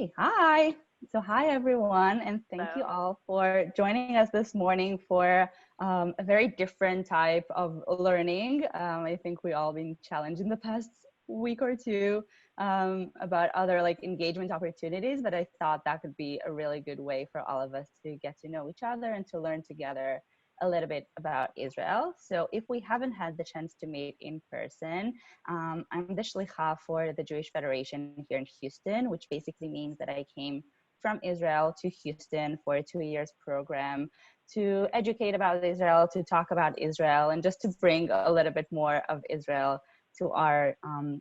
Okay, hi. So hi everyone, and thank you Hello. all for joining us this morning for a very different type of learning. I think we all been challenged in the past week or two about other like engagement opportunities, but I thought that could be a really good way for all of us to get to know each other and to learn together a little bit about Israel. So if we haven't had the chance to meet in person, I'm the shlicha for the Jewish Federation here in Houston, which basically means that I came from Israel to Houston for a 2 years program to educate about Israel, to talk about Israel, and just to bring a little bit more of Israel to our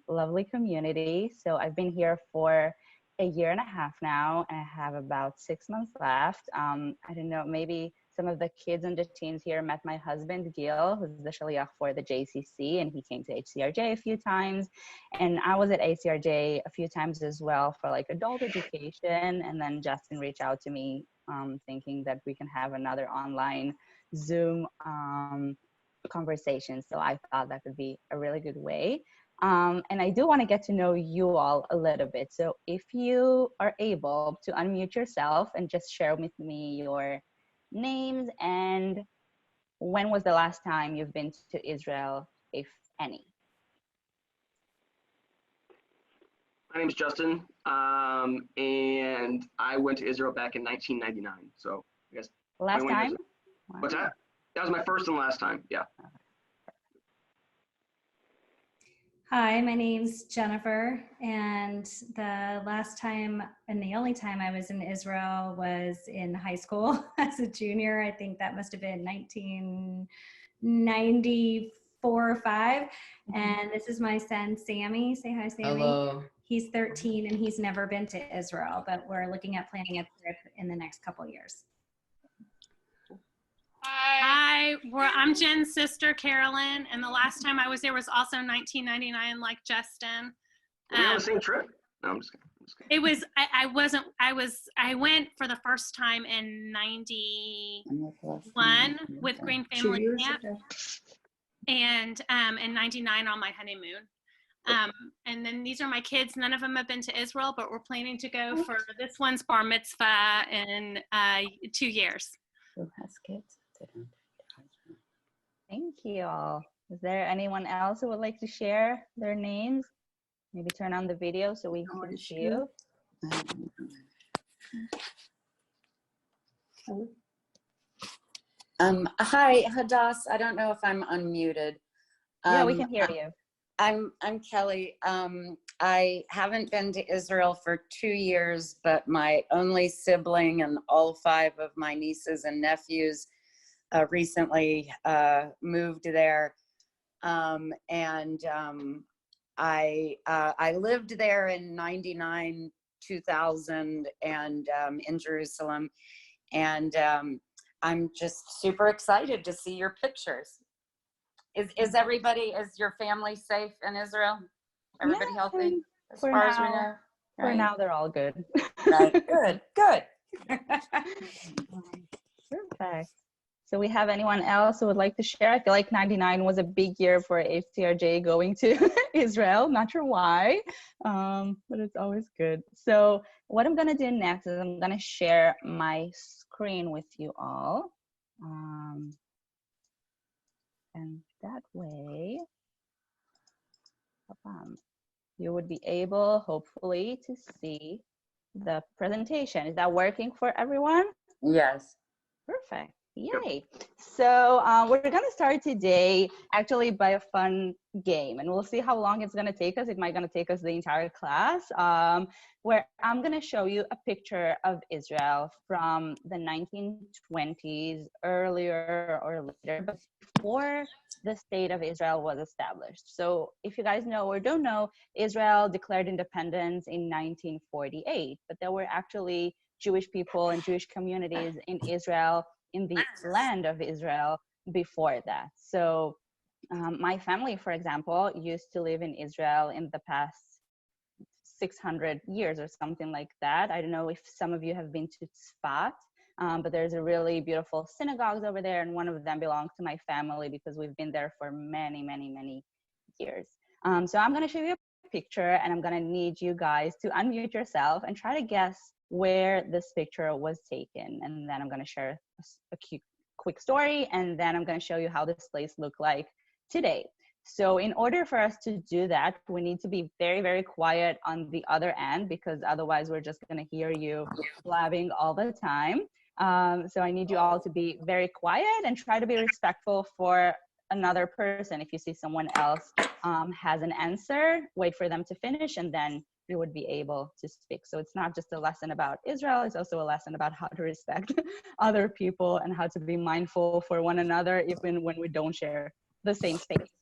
lovely community. So I've been here for a year and a half now, and I have about 6 months left. I don't know, maybe some of the kids and the teens here met my husband, Gil, who's the shaliach for the JCC, and he came to HCRJ a few times. And I was at ACRJ a few times as well for like adult education. And then Justin reached out to me thinking that we can have another online Zoom conversation. So I thought that could be a really good way. And I do want to get to know you all a little bit. So if you are able to unmute yourself and just share with me your names and when was the last time you've been to Israel, if any? My name is Justin, and I went to Israel back in 1999. So I guess Last 21 years time? ago. What's that? That was my first and last time. Yeah. Hi, my name's Jennifer, and the last time and the only time I was in Israel was in high school as a junior. I think that must have been 1994 or 5. And this is my son, Sammy. Say hi, Sammy. Hello. He's 13 and he's never been to Israel, but we're looking at planning a trip in the next couple years. Hi, I'm Jen's sister, Carolyn, and the last time I was there was also 1999, like Justin. Were we on the same trip? No, I'm just kidding. It was, I went for the first time in 91 with Green Family Camp, and in 99 on my honeymoon. And then these are my kids. None of them have been to Israel, but we're planning to go for this one's bar mitzvah in 2 years. Who has kids? Thank you all. Is there anyone else who would like to share their names? Maybe turn on the video so we can see you. Hi, Hadas. I don't know if I'm unmuted. Yeah, we can hear you. I'm Kelly. I haven't been to Israel for 2 years, but my only sibling and all 5 of my nieces and nephews recently moved there. I lived there in 99, 2000 and in Jerusalem. And I'm just super excited to see your pictures. Is your family safe in Israel? Everybody healthy as far as we know? For Right? now, they're all good. Right. Good. Perfect. So we have anyone else who would like to share? I feel like 99 was a big year for HCRJ going to Israel. Not sure why, but it's always good. So what I'm going to do next is I'm going to share my screen with you all. And that way, you would be able, hopefully, to see the presentation. Is that working for everyone? Yes. Perfect. Yay. So we're going to start today actually by a fun game, and we'll see how long it's going to take us. It might going to take us the entire class, where I'm going to show you a picture of Israel from the 1920s, earlier or later, but before the state of Israel was established. So if you guys know or don't know, Israel declared independence in 1948, but there were actually Jewish people and Jewish communities in Israel, in the land of Israel before that. So my family, for example, used to live in Israel in the past 600 years or something like that. I don't know if some of you have been to Tzfat, but there's a really beautiful synagogues over there, and one of them belongs to my family because we've been there for many, many, many years. So I'm going to show you a picture, and I'm gonna need you guys to unmute yourself and try to guess where this picture was taken. And then I'm gonna share a quick story, and then I'm gonna show you how this place looked like today. So in order for us to do that, we need to be very, very quiet on the other end, because otherwise we're just gonna hear you blabbing all the time. So I need you all to be very quiet and try to be respectful for another person. If you see someone else has an answer, wait for them to finish, and then you would be able to speak. So it's not just a lesson about Israel, it's also a lesson about how to respect other people and how to be mindful for one another, even when we don't share the same space.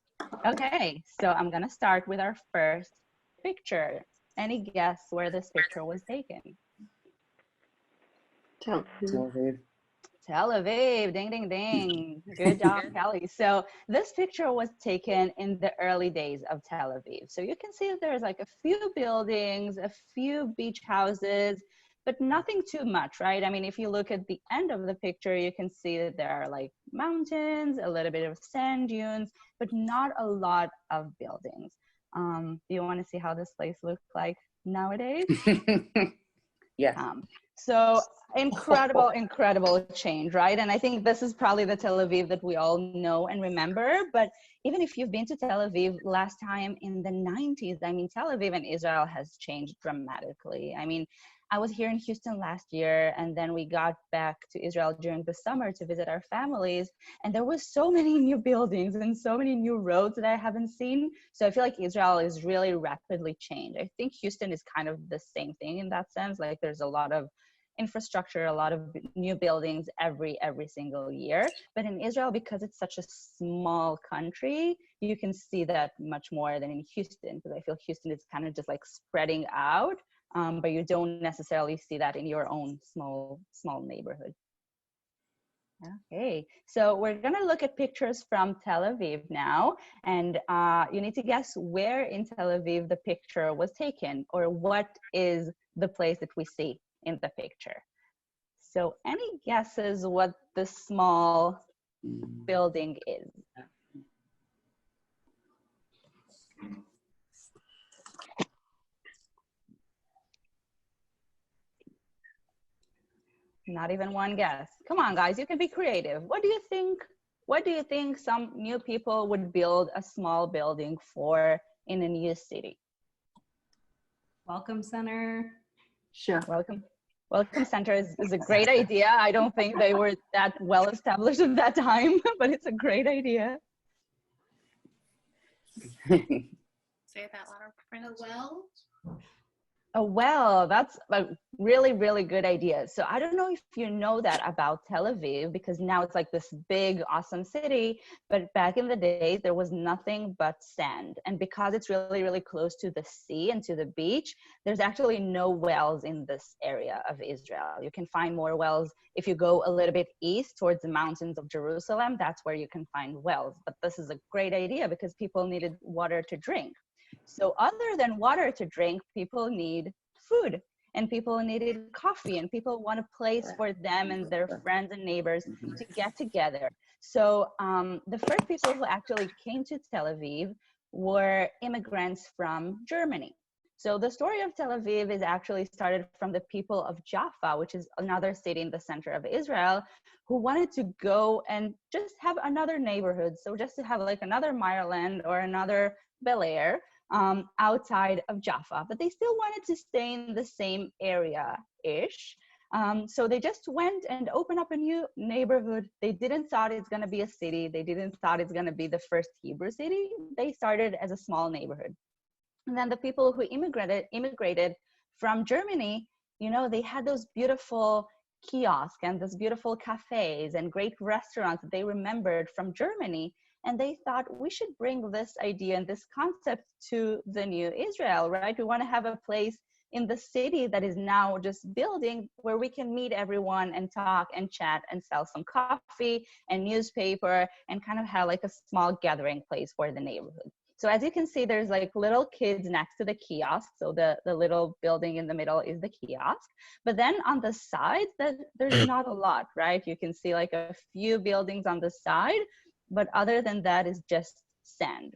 Okay, so I'm gonna start with our first picture. Any guess where this picture was taken? Tel Aviv. Tel Aviv, ding, ding, ding. Good job, Kelly. So this picture was taken in the early days of Tel Aviv. So you can see that there's like a few buildings, a few beach houses, but nothing too much, right? I mean, if you look at the end of the picture, you can see that there are like mountains, a little bit of sand dunes, but not a lot of buildings. Do you want to see how this place looks like nowadays? Yes. So incredible change, right? And I think this is probably the Tel Aviv that we all know and remember. But even if you've been to Tel Aviv last time in the 90s, I mean, Tel Aviv and Israel has changed dramatically. I mean, I was here in Houston last year, and then we got back to Israel during the summer to visit our families. And there was so many new buildings and so many new roads that I haven't seen. So I feel like Israel is really rapidly changed. I think Houston is kind of the same thing in that sense. Like there's a lot of infrastructure, a lot of new buildings every single year. But in Israel, because it's such a small country, you can see that much more than in Houston, because I feel Houston is kind of just like spreading out. But you don't necessarily see that in your own small neighborhood. Okay, so we're gonna look at pictures from Tel Aviv now, and you need to guess where in Tel Aviv the picture was taken, or what is the place that we see in the picture. So any guesses what the small building is? Not even one guess. Come on, guys, you can be creative. What do you think? What do you think some new people would build a small building for in a new city? Welcome center. Sure. Welcome center is a great idea. I don't think they were that well established at that time, but it's a great idea. Say that louder, friend. Well. Oh, well, that's a really good idea. So I don't know if you know that about Tel Aviv, because now it's like this big, awesome city. But back in the days, there was nothing but sand. And because it's really close to the sea and to the beach, there's actually no wells in this area of Israel. You can find more wells if you go a little bit east towards the mountains of Jerusalem. That's where you can find wells. But this is a great idea because people needed water to drink. So other than water to drink, people need food, and people needed coffee, and people want a place for them and their friends and neighbors to get together. So the first people who actually came to Tel Aviv were immigrants from Germany. So the story of Tel Aviv is actually started from the people of Jaffa, which is another city in the center of Israel, who wanted to go and just have another neighborhood. So just to have like another Meyerland or another Bel Air. Outside of Jaffa, but they still wanted to stay in the same area-ish. So they just went and opened up a new neighborhood. They didn't thought it's going to be a city. They didn't thought it's going to be the first Hebrew city. They started as a small neighborhood. And then the people who immigrated from Germany, you know, they had those beautiful kiosks and those beautiful cafes and great restaurants that they remembered from Germany. And they thought we should bring this idea and this concept to the new Israel, right? We want to have a place in the city that is now just building where we can meet everyone and talk and chat and sell some coffee and newspaper and kind of have like a small gathering place for the neighborhood. So as you can see, there's like little kids next to the kiosk. So the little building in the middle is the kiosk. But then on the side, there's not a lot, right? You can see like a few buildings on the side. But other than that is just sand.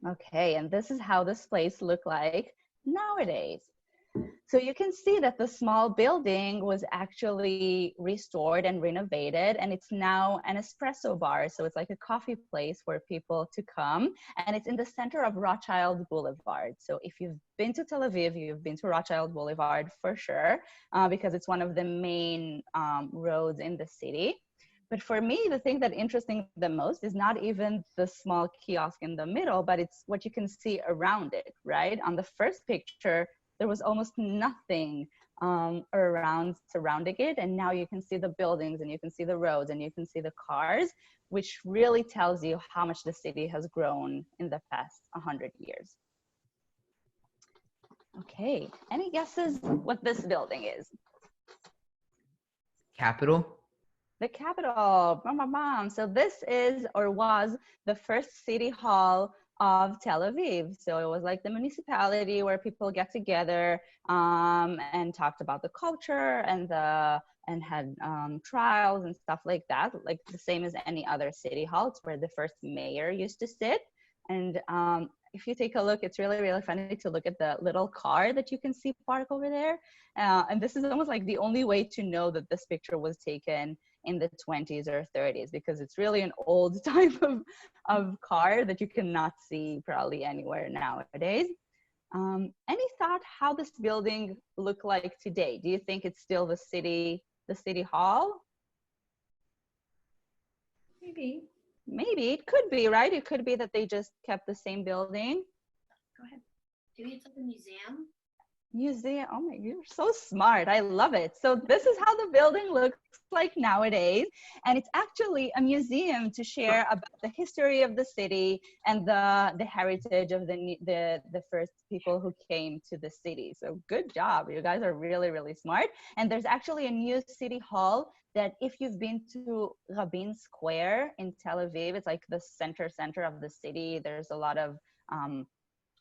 Okay, and this is how this place look like nowadays. So you can see that the small building was actually restored and renovated, and it's now an espresso bar. So it's like a coffee place for people to come, and it's in the center of Rothschild Boulevard. So if you've been to Tel Aviv, you've been to Rothschild Boulevard for sure, because it's one of the main roads in the city. But for me, the thing that interesting the most is not even the small kiosk in the middle, but it's what you can see around it, right? On the first picture, there was almost nothing around surrounding it. And now you can see the buildings and you can see the roads and you can see the cars, which really tells you how much the city has grown in the past 100 years. Okay, any guesses what this building is? Capital? The capital. Bam, bam, bam. So this is or was the first city hall of Tel Aviv. So it was like the municipality where people get together and talked about the culture and had trials and stuff like that, like the same as any other city hall. It's where the first mayor used to sit. And if you take a look, it's really, really funny to look at the little car that you can see park over there. And this is almost like the only way to know that this picture was taken in the 20s or 30s, because it's really an old type of car that you cannot see probably anywhere nowadays. Any thought how this building look like today? Do you think it's still the city hall? Maybe. Maybe it could be, right? It could be that they just kept the same building. Go ahead. Maybe it's like a museum. Museum. Oh my, you're so smart. I love it. So this is how the building looks like nowadays, and it's actually a museum to share about the history of the city and the heritage of the first people who came to the city. So good job. You guys are really, really smart. And there's actually a new city hall that if you've been to Rabin Square in Tel Aviv, it's like the center of the city. There's a lot of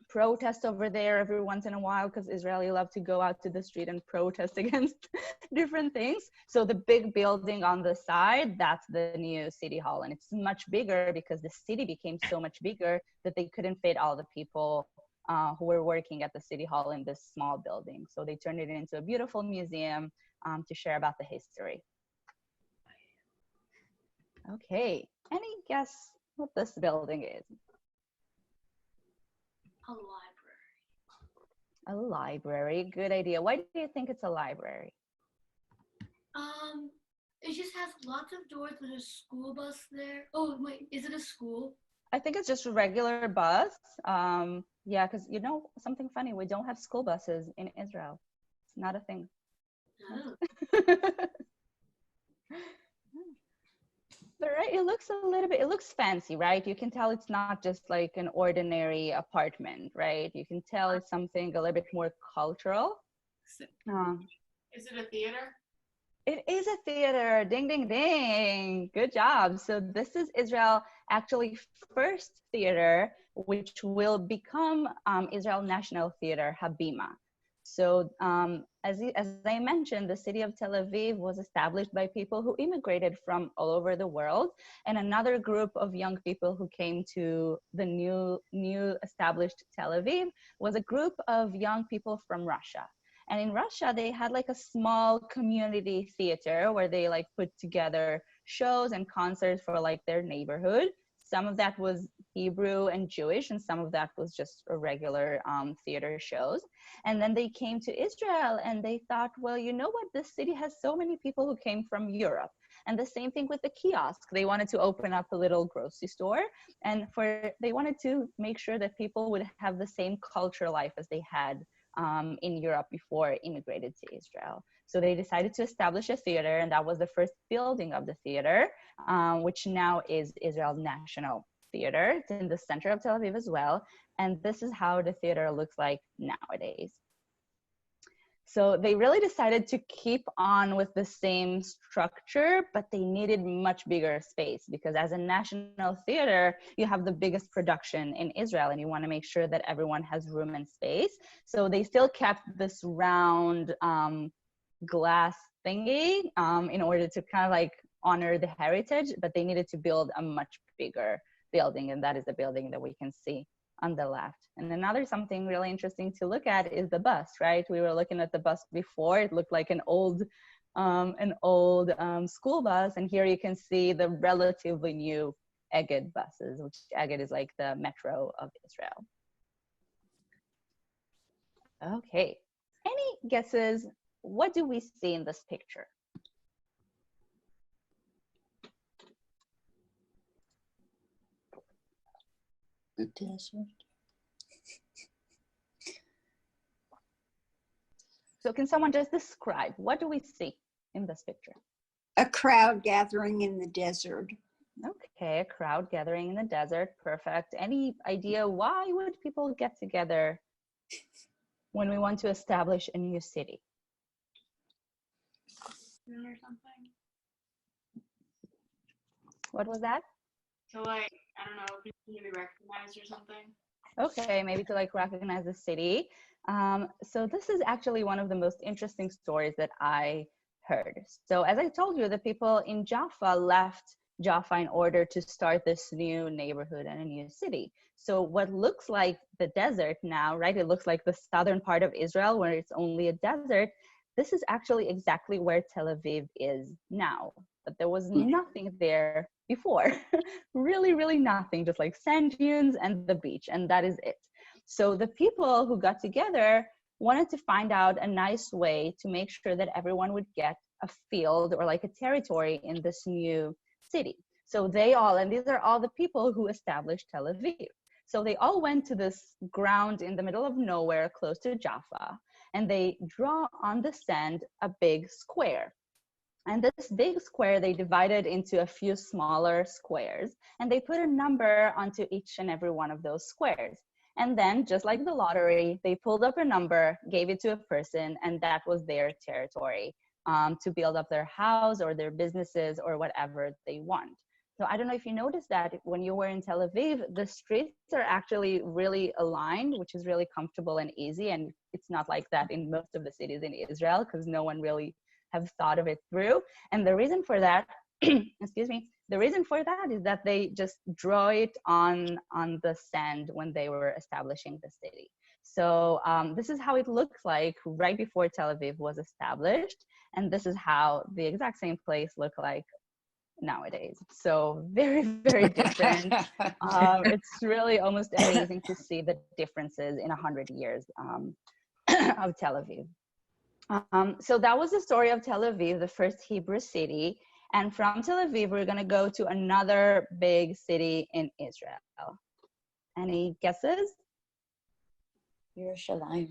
protest over there every once in a while because Israeli love to go out to the street and protest against different things. So the big building on the side, that's the new city hall, and it's much bigger because the city became so much bigger that they couldn't fit all the people who were working at the city hall in this small building. So they turned it into a beautiful museum to share about the history. Okay, any guess what this building is? A library. A library, good idea. Why do you think it's a library? It just has lots of doors. There's a school bus there. Oh wait, is it a school? I think it's just a regular bus. Yeah, because you know something funny, we don't have school buses in Israel. It's not a thing. Oh. But right, it looks a little bit, it looks fancy, right? You can tell it's not just like an ordinary apartment, right? You can tell it's something a little bit more cultural. Is it a theater? It is a theater. Ding, ding, ding. Good job. So this is Israel actually first theater, which will become Israel National Theater, Habima. So as I mentioned, the city of Tel Aviv was established by people who immigrated from all over the world. And another group of young people who came to the new established Tel Aviv was a group of young people from Russia. And in Russia, they had like a small community theater where they like put together shows and concerts for like their neighborhood. Some of that was Hebrew and Jewish, and some of that was just a regular theater shows. And then they came to Israel and they thought, well, you know what? This city has so many people who came from Europe. And the same thing with the kiosk. They wanted to open up a little grocery store, and they wanted to make sure that people would have the same cultural life as they had in Europe before immigrated to Israel. So they decided to establish a theater, and that was the first building of the theater, which now is Israel National Theater. It's in the center of Tel Aviv as well. And this is how the theater looks like nowadays. So they really decided to keep on with the same structure, but they needed much bigger space because as a national theater, you have the biggest production in Israel and you want to make sure that everyone has room and space. So they still kept this round glass thingy in order to kind of like honor the heritage, but they needed to build a much bigger building, and that is the building that we can see on the left. And another something really interesting to look at is the bus, right? We were looking at the bus before. It looked like an old school bus. And here you can see the relatively new Egged buses, which Egged is like the metro of Israel. Okay, any guesses? What do we see in this picture? The desert. So can someone just describe, what do we see in this picture? A crowd gathering in the desert. Okay, a crowd gathering in the desert, perfect. Any idea why would people get together when we want to establish a new city? Or something. What was that? So like, I don't know, people can be recognized or something. Okay, maybe to like recognize the city. So this is actually one of the most interesting stories that I heard. So as I told you, the people in Jaffa left Jaffa in order to start this new neighborhood and a new city. So what looks like the desert now, right? It looks like the southern part of Israel where it's only a desert. This is actually exactly where Tel Aviv is now. But there was nothing there before. Really, really nothing, just like sand dunes and the beach, and that is it. So the people who got together wanted to find out a nice way to make sure that everyone would get a field or like a territory in this new city. So they all, and these are all the people who established Tel Aviv. So they all went to this ground in the middle of nowhere close to Jaffa, and they draw on the sand a big square. And this big square, they divided into a few smaller squares, and they put a number onto each and every one of those squares. And then, just like the lottery, they pulled up a number, gave it to a person, and that was their territory to build up their house or their businesses or whatever they want. So I don't know if you noticed that when you were in Tel Aviv, the streets are actually really aligned, which is really comfortable and easy. And it's not like that in most of the cities in Israel because no one really have thought of it through. And the reason for that, excuse me, the reason for that is that they just draw it on the sand when they were establishing the city. So this is how it looks like right before Tel Aviv was established. And this is how the exact same place look like nowadays. So very, very different. It's really almost amazing to see the differences in 100 years of Tel Aviv. So that was the story of Tel Aviv, the first Hebrew city. And from Tel Aviv, we're going to go to another big city in Israel. Any guesses? Yerushalayim.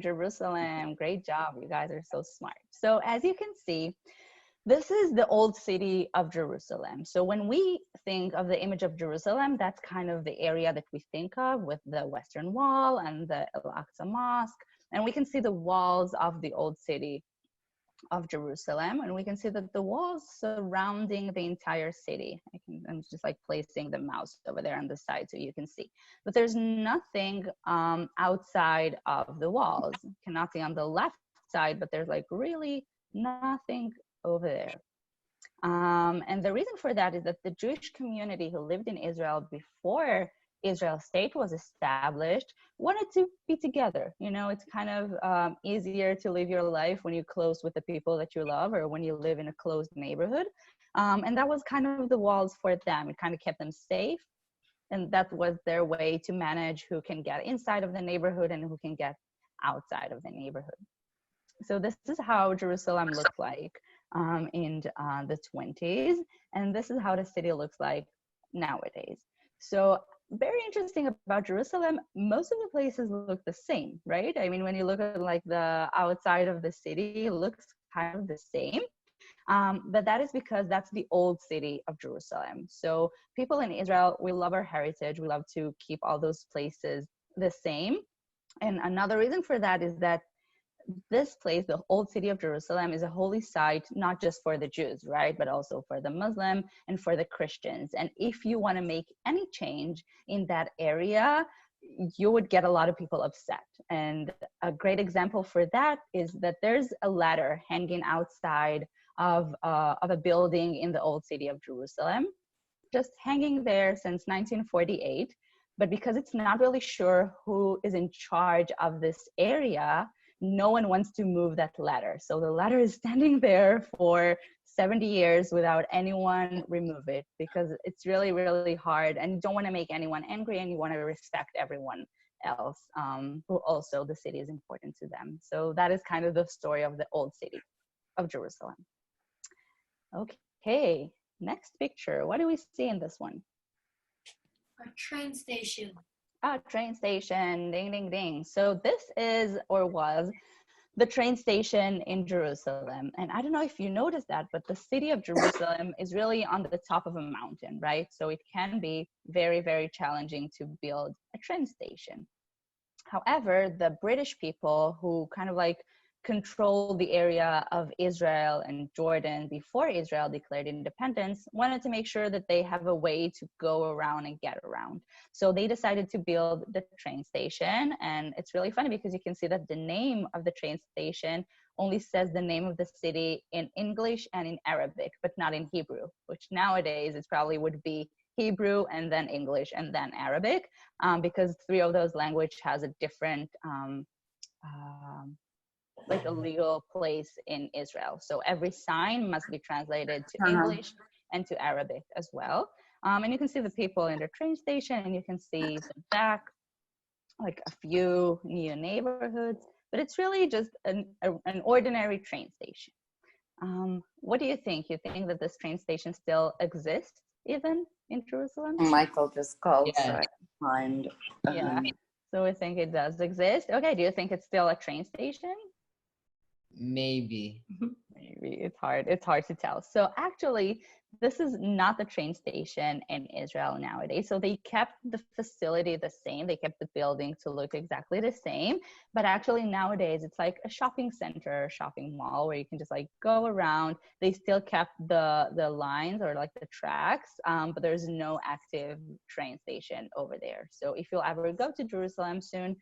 Jerusalem. Great job. You guys are so smart. So as you can see, this is the old city of Jerusalem. So when we think of the image of Jerusalem, that's kind of the area that we think of with the Western Wall and the Al-Aqsa Mosque. And we can see the walls of the old city of Jerusalem, and we can see that the walls surrounding the entire city. I'm just like placing the mouse over there on the side so you can see. But there's nothing outside of the walls. You cannot see on the left side, but there's like really nothing over there. And the reason for that is that the Jewish community who lived in Israel before Israel state was established wanted to be together. You know, it's kind of easier to live your life when you're close with the people that you love or when you live in a closed neighborhood. And that was kind of the walls for them. It kind of kept them safe. And that was their way to manage who can get inside of the neighborhood and who can get outside of the neighborhood. So this is how Jerusalem looked like in the 20s. And this is how the city looks like nowadays. So very interesting about Jerusalem, most of the places look the same, right? I mean, when you look at like the outside of the city, it looks kind of the same. But that is because that's the old city of Jerusalem. So people in Israel, we love our heritage. We love to keep all those places the same. And another reason for that is that this place, the old city of Jerusalem, is a holy site, not just for the Jews, right? But also for the Muslim and for the Christians. And if you want to make any change in that area, you would get a lot of people upset. And a great example for that is that there's a ladder hanging outside of a building in the old city of Jerusalem. just hanging there since 1948. But because it's not really sure who is in charge of this area, no one wants to move that ladder. So the ladder is standing there for 70 years without anyone remove it, because it's really, really hard, and you don't want to make anyone angry, and you want to respect everyone else, who also the city is important to them. So that is kind of the story of the old city of Jerusalem. Okay, next picture. What do we see in this one? A train station. Ah, train station, ding, ding, ding. So this is, or was, the train station in Jerusalem. And I don't know if you noticed that, but the city of Jerusalem is really on the top of a mountain, right? So it can be very, very challenging to build a train station. However, the British people who kind of like control the area of Israel and Jordan before Israel declared independence wanted to make sure that they have a way to go around and get around. So they decided to build the train station. And it's really funny because you can see that the name of the train station only says the name of the city in English and in Arabic, but not in Hebrew, which nowadays it probably would be Hebrew and then English and then Arabic, because three of those languages has a different like a legal place in Israel. So every sign must be translated to English and to Arabic as well. And you can see the people in the train station, and you can see the back, like a few new neighborhoods, but it's really just an ordinary train station. What do you think? You think that this train station still exists even in Jerusalem? Michael just called, Yeah. so I can find. Yeah. So we think it does exist. Okay, do you think it's still a train station? Maybe. Maybe it's hard to tell. So actually, this is not the train station in Israel nowadays. So they kept the facility the same. They kept the building to look exactly the same. But actually nowadays, it's like a shopping center, shopping mall where you can just like go around. They still kept the lines or like the tracks, but there's no active train station over there. So if you'll ever go to Jerusalem soon,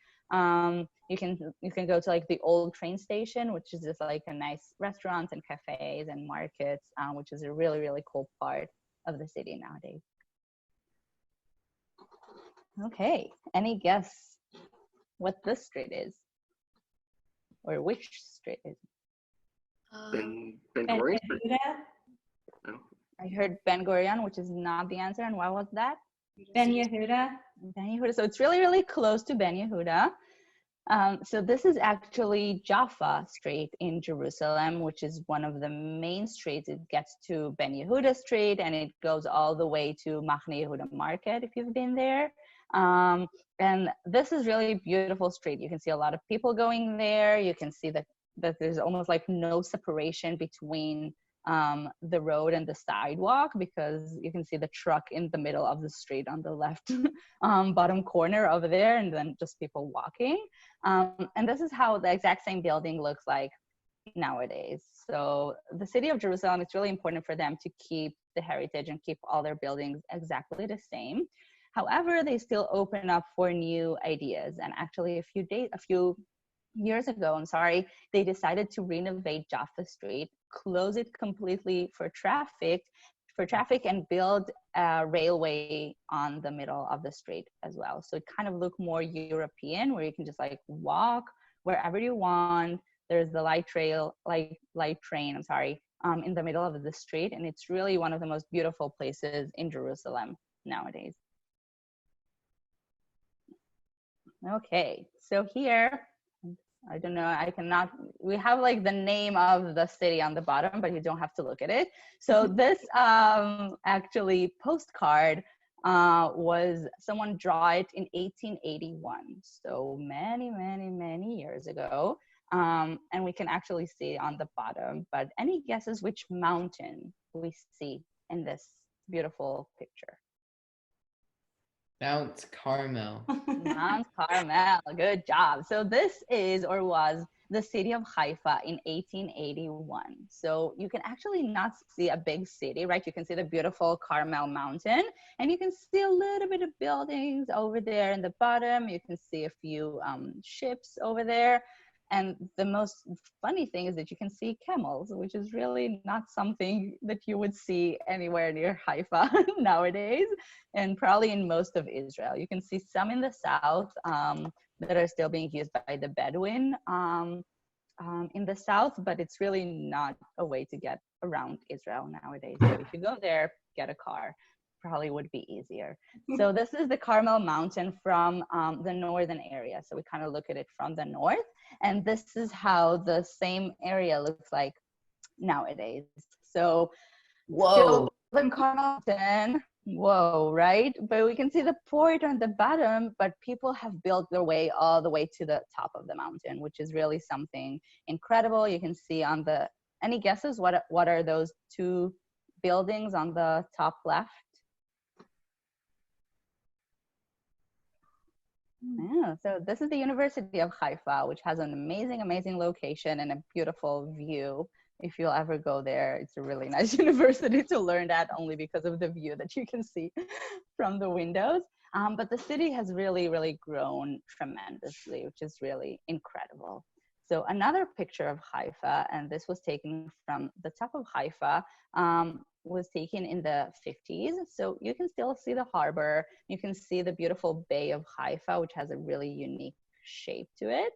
you can go to like the old train station, which is just like a nice restaurants and cafes and markets, which is a really, really cool part of the city nowadays. Okay, any guess what this street is, or which street is? Ben Ben Gurion? Yehuda? No. I heard Ben Gurion, which is not the answer. And what was that? Ben Yehuda? Ben Yehuda. So it's really, really close to Ben Yehuda. So this is actually Jaffa Street in Jerusalem, which is one of the main streets. It gets to Ben Yehuda Street, and it goes all the way to Machne Yehuda Market, if you've been there. And this is really a beautiful street. You can see a lot of people going there. You can see that there's almost like no separation between the road and the sidewalk, because you can see the truck in the middle of the street on the left bottom corner over there, and then just people walking. And this is how the exact same building looks like nowadays. So the city of Jerusalem, it's really important for them to keep the heritage and keep all their buildings exactly the same. However, they still open up for new ideas. And actually a few years ago, they decided to renovate Jaffa Street, close it completely for traffic, and build a railway on the middle of the street as well. So it kind of looked more European, where you can just like walk wherever you want. There's the light train, in the middle of the street, and it's really one of the most beautiful places in Jerusalem nowadays. Okay, so here, I don't know, we have like the name of the city on the bottom, but you don't have to look at it. So this actually postcard was, someone draw it in 1881. So many, many, many years ago. And we can actually see on the bottom, but any guesses which mountain we see in this beautiful picture? Mount Carmel. Mount Carmel, good job. So this is, or was, the city of Haifa in 1881. So you can actually not see a big city, right? You can see the beautiful Carmel mountain, and you can see a little bit of buildings over there in the bottom. You can see a few ships over there. And the most funny thing is that you can see camels, which is really not something that you would see anywhere near Haifa nowadays, and probably in most of Israel. You can see some in the south that are still being used by the Bedouin in the south, but it's really not a way to get around Israel nowadays. So if you go there, get a car. Probably would be easier. So this is the Carmel Mountain from the northern area. So we kind of look at it from the north, and this is how the same area looks like nowadays. So still in Carmel Mountain, whoa, right? But we can see the port on the bottom, but people have built their way all the way to the top of the mountain, which is really something incredible. You can see on the, any guesses what are those two buildings on the top left? Yeah, so this is the University of Haifa, which has an amazing, amazing location and a beautiful view. If you'll ever go there, it's a really nice university to learn that, only because of the view that you can see from the windows. But the city has really, really grown tremendously, which is really incredible. So another picture of Haifa, and this was taken from the top of Haifa, was taken in the 50s. So you can still see the harbor. You can see the beautiful Bay of Haifa, which has a really unique shape to it.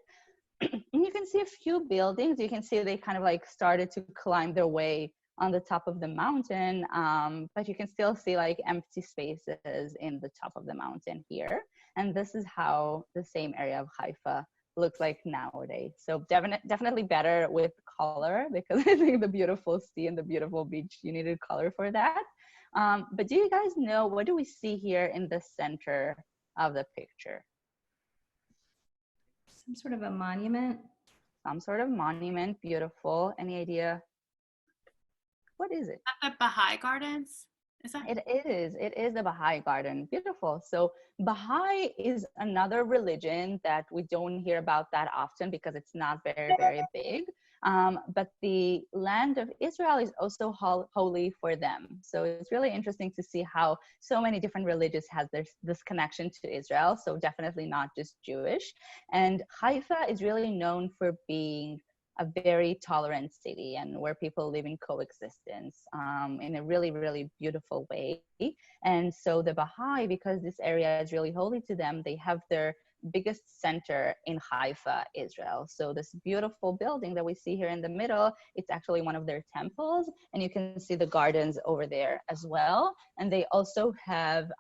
And you can see a few buildings. You can see they kind of like started to climb their way on the top of the mountain, but you can still see like empty spaces in the top of the mountain here. And this is how the same area of Haifa looks like nowadays. So definitely better with color, because I think the beautiful sea and the beautiful beach, you needed color for that. But do you guys know, what do we see here in the center of the picture? Some sort of a monument. Some sort of monument, beautiful. Any idea? What is it? The Baha'i Gardens? Is that? It is the Baha'i Garden. Beautiful. So Baha'i is another religion that we don't hear about that often because it's not very, very big. But the land of Israel is also holy for them. So it's really interesting to see how so many different religions has this connection to Israel. So definitely not just Jewish. And Haifa is really known for being a very tolerant city, and where people live in coexistence in a really, really beautiful way. And so the Baha'i, because this area is really holy to them, they have their biggest center in Haifa, Israel. So this beautiful building that we see here in the middle, it's actually one of their temples, and you can see the gardens over there as well. And they also have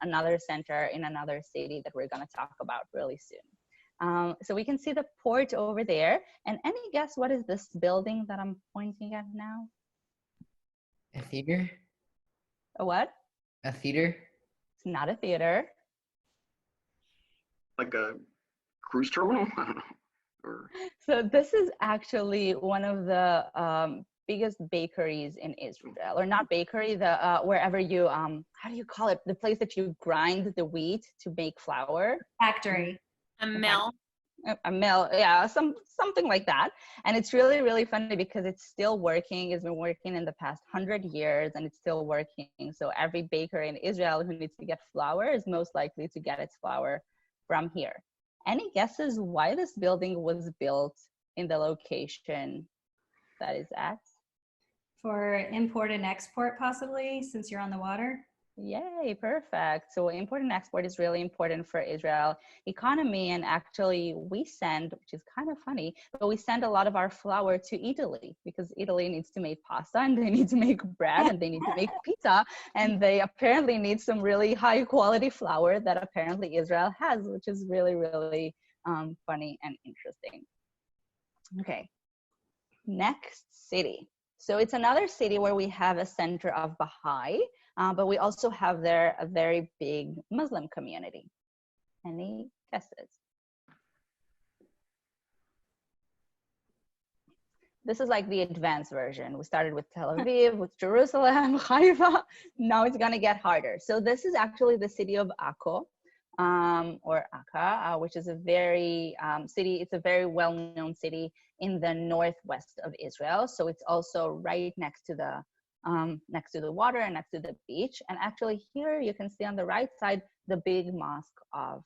another center in another city that we're going to talk about really soon. So we can see the port over there. And any guess what is this building that I'm pointing at now? A theater? A what? A theater? It's not a theater. Like a cruise terminal? I don't know. Or... So this is actually one of the biggest bakeries in Israel, or not bakery, the wherever you, how do you call it? The place that you grind the wheat to make flour. Factory. A mill. A mill, yeah, something like that. And it's really, really funny because it's still working. It's been working in the past 100 years, and it's still working. So every baker in Israel who needs to get flour is most likely to get its flour from here. Any guesses why this building was built in the location that is at? For import and export, possibly, since you're on the water. Yay, perfect. So import and export is really important for Israel economy. And actually we send, which is kind of funny, but we send a lot of our flour to Italy, because Italy needs to make pasta, and they need to make bread, and they need to make pizza. And they apparently need some really high quality flour that apparently Israel has, which is really, really funny and interesting. Okay, next city. So it's another city where we have a center of Baha'i, but we also have there a very big Muslim community. Any guesses? This is like the advanced version. We started with Tel Aviv, with Jerusalem, Haifa. Now it's gonna get harder. So this is actually the city of Akko, or Akka, which is a very it's a very well-known city in the northwest of Israel. So it's also right next to the water and next to the beach. And actually here you can see on the right side the big mosque of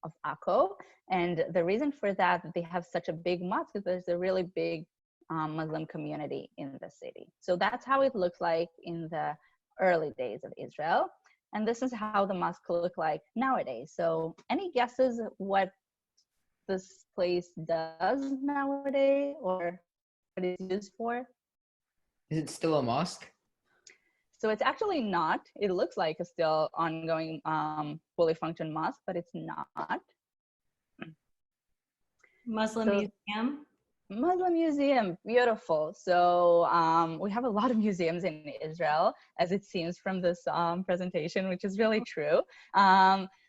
of Akko. And the reason for that they have such a big mosque is there's a really big Muslim community in the city. So that's how it looked like in the early days of Israel. And this is how the mosque look like nowadays. So any guesses what this place does nowadays or what it's used for? Is it still a mosque? So it's actually not. It looks like a still ongoing fully functioning mosque, but it's not. Muslim museum. Muslim museum, beautiful. So we have a lot of museums in Israel, as it seems from this presentation, which is really true.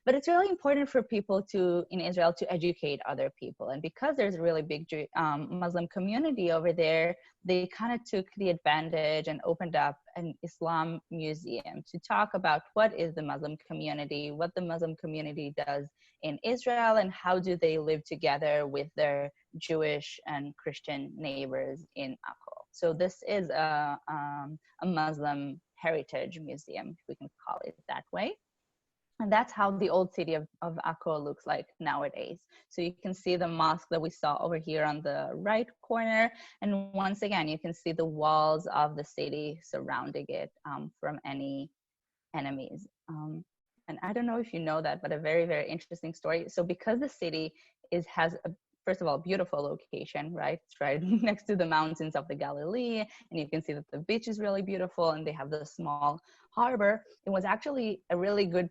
But it's really important for people in Israel to educate other people. And because there's a really big Muslim community over there, they kind of took the advantage and opened up an Islam museum to talk about what is the Muslim community, what the Muslim community does in Israel, and how do they live together with their Jewish and Christian neighbors in Akko. So this is a Muslim heritage museum, if we can call it that way. And that's how the old city of Akko looks like nowadays. So you can see the mosque that we saw over here on the right corner. And once again, you can see the walls of the city surrounding it from any enemies. And I don't know if you know that, but a very, very interesting story. So because the city has a, first of all, beautiful location, right? It's right next to the mountains of the Galilee. And you can see that the beach is really beautiful and they have the small harbor. It was actually a really good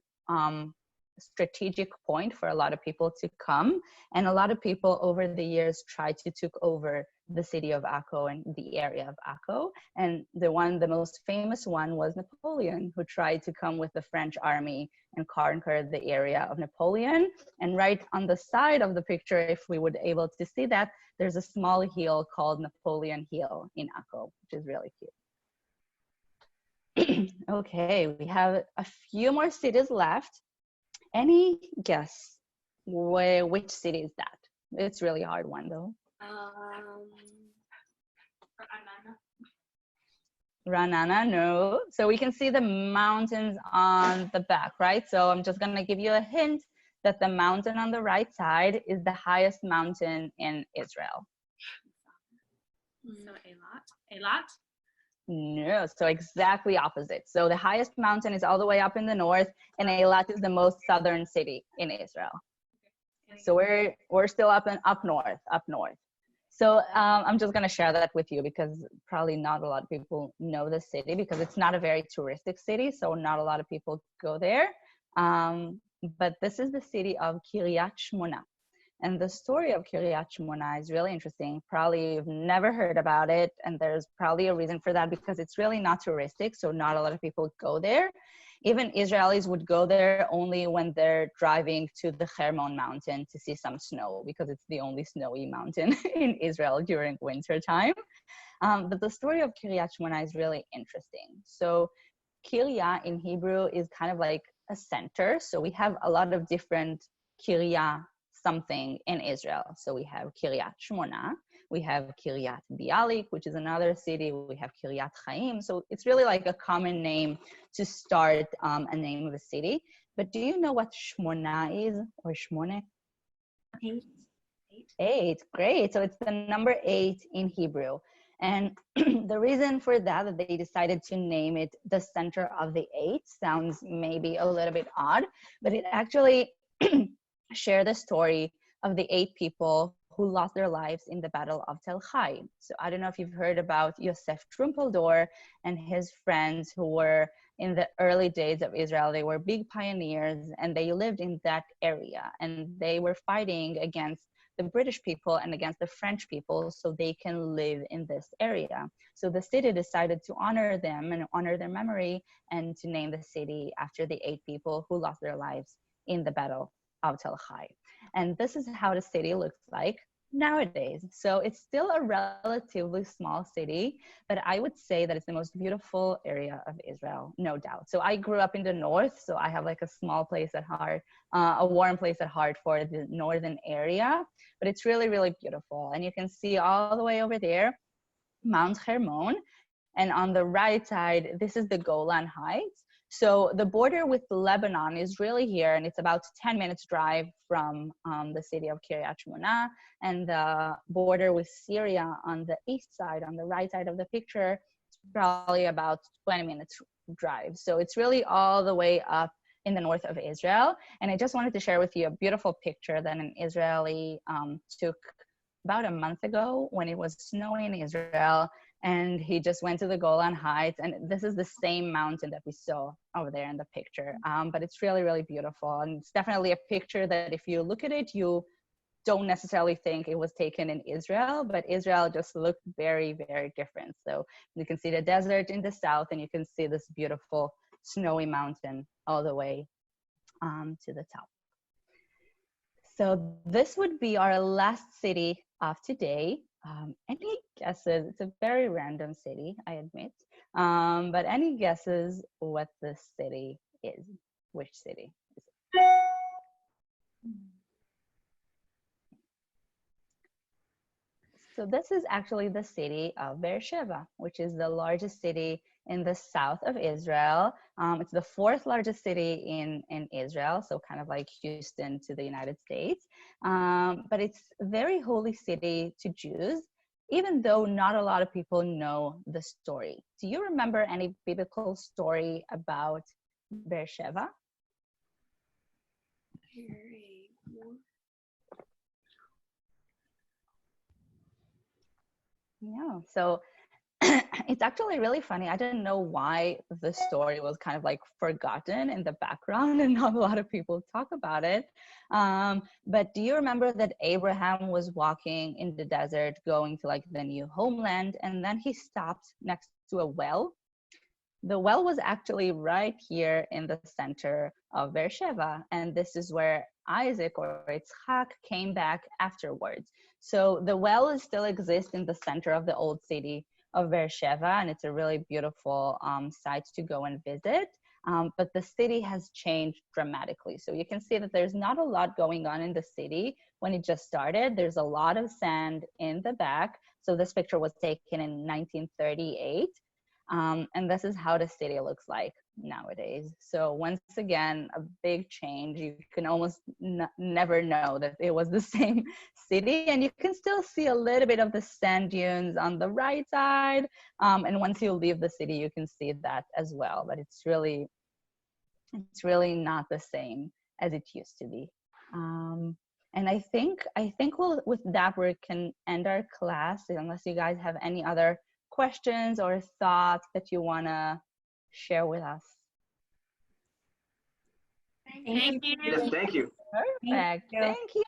strategic point for a lot of people to come. And a lot of people over the years tried to take over the city of Akko and the area of Akko. And the most famous one was Napoleon, who tried to come with the French army and conquer the area of Napoleon. And right on the side of the picture, if we would able to see that, there's a small hill called Napoleon Hill in Akko, which is really cute. Okay, we have a few more cities left. Any guess which city is that? It's really hard one though. Ranana, no. So we can see the mountains on the back, right? So I'm just gonna give you a hint that the mountain on the right side is the highest mountain in Israel. So Eilat? No, so exactly opposite. So the highest mountain is all the way up in the north, and Eilat is the most southern city in Israel. So we're still up north. So I'm just gonna share that with you because probably not a lot of people know the city because it's not a very touristic city, so not a lot of people go there. But this is the city of Kiryat Shmona. And the story of Kiryat Shmona is really interesting. Probably you've never heard about it, and there's probably a reason for that because it's really not touristic, so not a lot of people go there. Even Israelis would go there only when they're driving to the Hermon mountain to see some snow because it's the only snowy mountain in Israel during winter time. But the story of Kiryat Shmona is really interesting. So Kiryat in Hebrew is kind of like a center. So we have a lot of different Kiryat something in Israel. So we have Kiryat Shmona, we have Kiryat Bialik, which is another city, we have Kiryat Chaim. So it's really like a common name to start a name of a city. But do you know what Shmona is, or Shmone? Eight, great. So it's the number 8 in Hebrew. And the reason for that they decided to name it the center of the 8 sounds maybe a little bit odd, but it actually share the story of the 8 people who lost their lives in the Battle of Tel Aviv. So I don't know if you've heard about Yosef Trumpeldor and his friends who were in the early days of Israel. They were big pioneers and they lived in that area and they were fighting against the British people and against the French people so they can live in this area. So the city decided to honor them and honor their memory and to name the city after the 8 people who lost their lives in the Battle of Tel Aviv. And this is how the city looks like nowadays. So it's still a relatively small city, but I would say that it's the most beautiful area of Israel, no doubt. So I grew up in the north, so I have like a small place at heart, a warm place at heart for the northern area, but it's really, really beautiful. And you can see all the way over there, Mount Hermon, and on the right side, this is the Golan Heights. So the border with Lebanon is really here, and it's about 10 minutes drive from the city of Kiryat Shmona, and the border with Syria on the east side, on the right side of the picture, is probably about 20 minutes drive. So it's really all the way up in the north of Israel. And I just wanted to share with you a beautiful picture that an Israeli took about a month ago when it was snowing in Israel, and he just went to the Golan Heights, and this is the same mountain that we saw over there in the picture. But it's really, really beautiful, and it's definitely a picture that if you look at it, you don't necessarily think it was taken in Israel, but Israel just looked very, very different. So you can see the desert in the south, and you can see this beautiful snowy mountain all the way to the top. So this would be our last city of today. Any guesses? It's a very random city, I admit. But any guesses what this city is? Which city is it? So this is actually the city of Beersheba, which is the largest city in the south of Israel. It's the fourth largest city in Israel, so kind of like Houston to the United States. But it's a very holy city to Jews, even though not a lot of people know the story. Do you remember any biblical story about Beersheba? Yeah, so it's actually really funny. I didn't know why the story was kind of like forgotten in the background and not a lot of people talk about it. But do you remember that Abraham was walking in the desert going to like the new homeland, and then he stopped next to a well? The well was actually right here in the center of Beersheba, and this is where Isaac or Yitzhak came back afterwards. So the well still exists in the center of the old city of Beersheba, and it's a really beautiful site to go and visit. But the city has changed dramatically. So you can see that there's not a lot going on in the city when it just started. There's a lot of sand in the back. So this picture was taken in 1938. And this is how the city looks like nowadays. So once again, a big change. You can almost never know that it was the same city, and you can still see a little bit of the sand dunes on the right side. And once you leave the city, you can see that as well. But it's really not the same as it used to be. And I think with that we can end our class, unless you guys have any other questions or thoughts that you want to share with us. Thank you. Yes, thank you. Perfect. Thank you.